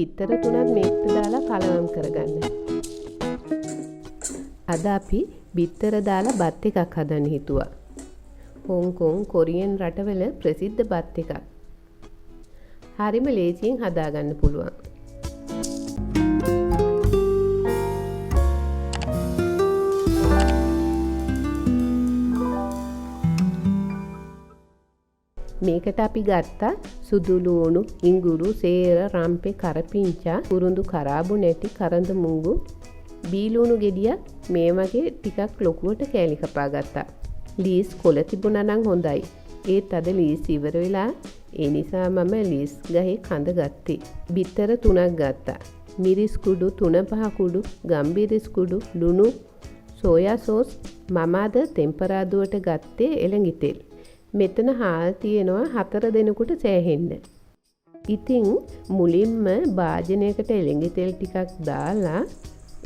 බිත්තර තුනත් මේකට දාලා කලවම් කරගන්න. අද අපි බිත්තර දාලා බත් එකක් හදන්න හිතුවා. හොංකොං කොරියන් රටවල ප්‍රසිද්ධ බත් එකක්. හරිම ලේසියෙන් හදාගන්න පුළුවන්. මේකට අපි ගත්තා සුදු ලුණු, ඉඟුරු, සේර, රම්පේ, කරපිංචා, කුරුඳු කරාබු නැටි, කරඳ මුංගු, බීලුණු ගෙඩියක් මේ වගේ ටිකක් ලොකුවට කෑලි කපා ගත්තා. ලීස් කොළ තිබුණා නම් හොඳයි. ඒත් අද ලීස් ඉවර වෙලා ඒ නිසා මම ලීස් ගහේ කඳ ගත්තේ. බිත්තර 3ක් ගත්තා. මිරිස් කුඩු 3-5 කුඩු, ගම්බිරිස් කුඩු, ලුණු, සෝයා සෝස්. මම අද ටෙම්පරාදුවට ගත්තේ එළඟි තෙල්. මෙතන හාල් තියෙනවා 4 දෙනෙකුට සෑහෙන්න. ඉතින් මුලින්ම භාජනයකට එළඟි තෙල් ටිකක් දාලා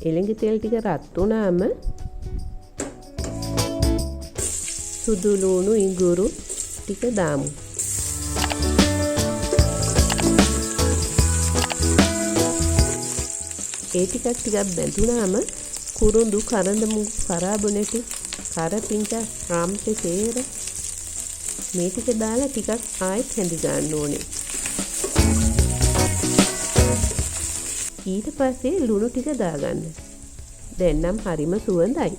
එළඟි තෙල් ටික රත් වුණාම සුදු ලුණු, ඉඟුරු ටික දාමු. ඒ ටිකක් බැඳුනාම කුරුඳු, කරඳ මුංගු, කරාබු නැටි, කරපිංචා, රම්පේ, සේර මේ ටික දාලා ටිකක් ආයෙත් හැඳි ගන්න ඕනේ. ඊට පස්සේ ලුණු ටික දාගන්න. දැන් නම් හරිම සුවඳයි.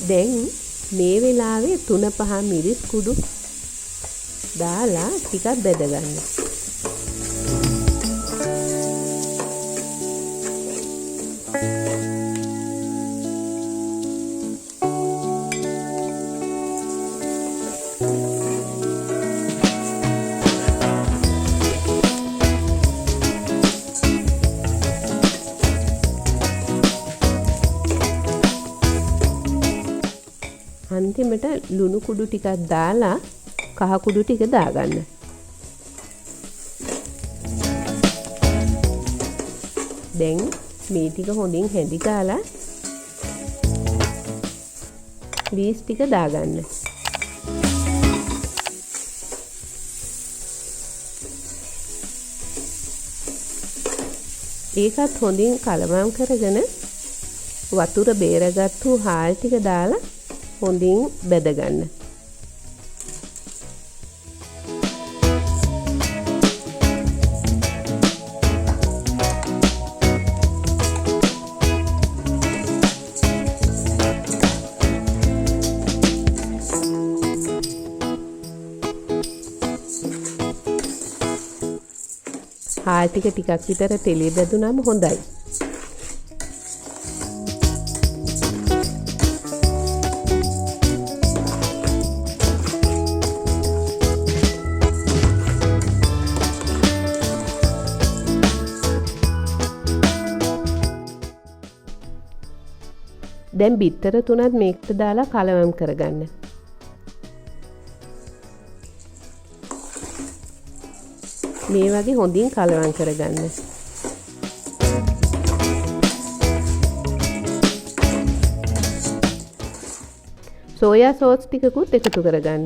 දැන් මේ වෙලාවේ 3-5 මිරිස් කුඩු දාලා ටිකක් බෙදගන්න. අන්තිමට ලුණු කුඩු ටිකක් දාලා කහ කුඩු ටික දාගන්න. දැන් මේ ටික හොඳින් හැඳි ගාලා ලීස් ටික දාගන්න. ඒකත් හොඳින් කලවම් කරගෙන වතුර බේරගත්තු හාල් ටික දාලා හොඳින් බෙදගන්න. හාල් ටික ටිකක් විතර තෙලේ බැදුනම හොඳයි. දැන් බිත්තර 3ත් මේකට දාලා කලවම් කරගන්න. මේ වගේ හොඳින් කලවම් කරගන්න. සෝයා සෝස් ටිකකුත් එකතු කරගන්න.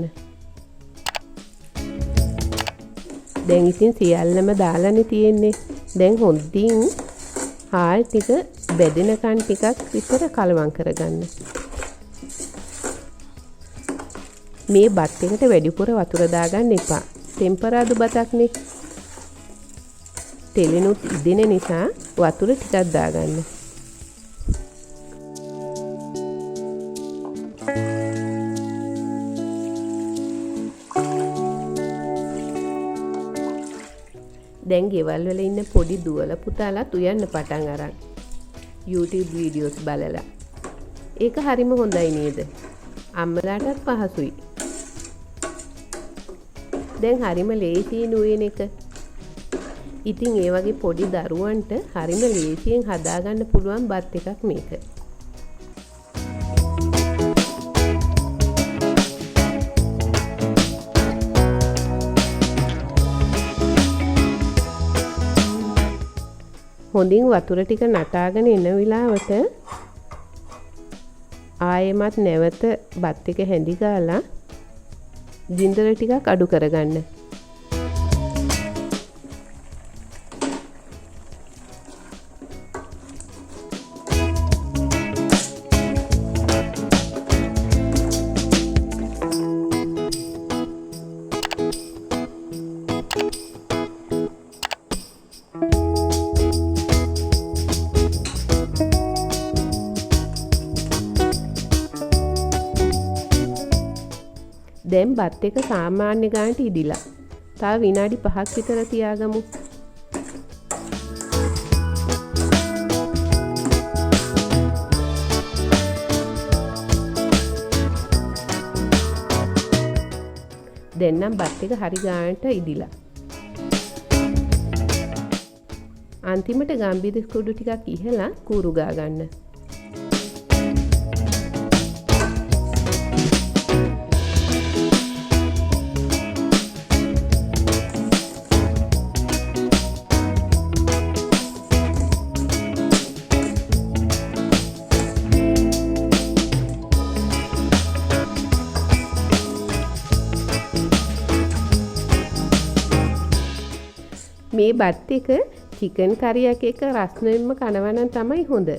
දැන් ඉතින් සියල්ලම දාලානේ තියෙන්නේ. දැන් හොඳින් හාල් ටික බෙදෙනකන් ටිකක් විතර කලවම් කරගන්න. මේ බත් එකට වැඩිපුර වතුර දාගන්න එපා. ටෙම්පරාදු බතක්නේ. තෙලෙනුත් ඉදෙන නිසා වතුර ටිකක් දාගන්න. දැන් ගෙවල් වල ඉන්න පොඩි දුවල පුතාලාත් උයන්න පටන් අරන් YouTube වීඩියෝස් බලලා. ඒක හරිම හොඳයි නේද? අම්මලාටත් පහසුයි. දැන් හරිම ලේසියෙන් උයන එක. ඉතින් ඒ වගේ පොඩි දරුවන්ට හරිම ලේසියෙන් හදාගන්න පුළුවන් බත් එකක් මේක. හොඳින් වතුර ටික නටාගෙන එන විලාවට ආයෙමත් නැවත බත් එක හැඳි ගාලා ගින්දර ටිකක් අඩු කරගන්න. දැන් බත් එක සාමාන්‍ය ගානට ඉදිලා. තව විනාඩි 5ක් විතර තියාගමු. දැන් නම් බත් එක හරි ගානට ඉදිලා. අන්තිමට ගම්බිරිස් කුඩු ටිකක් ඉහලා කූරු ගා ගන්න. මේ බත් එක චිකන් කරියක් එක රස්නෙන්ම කනවනම් තමයි හොඳ.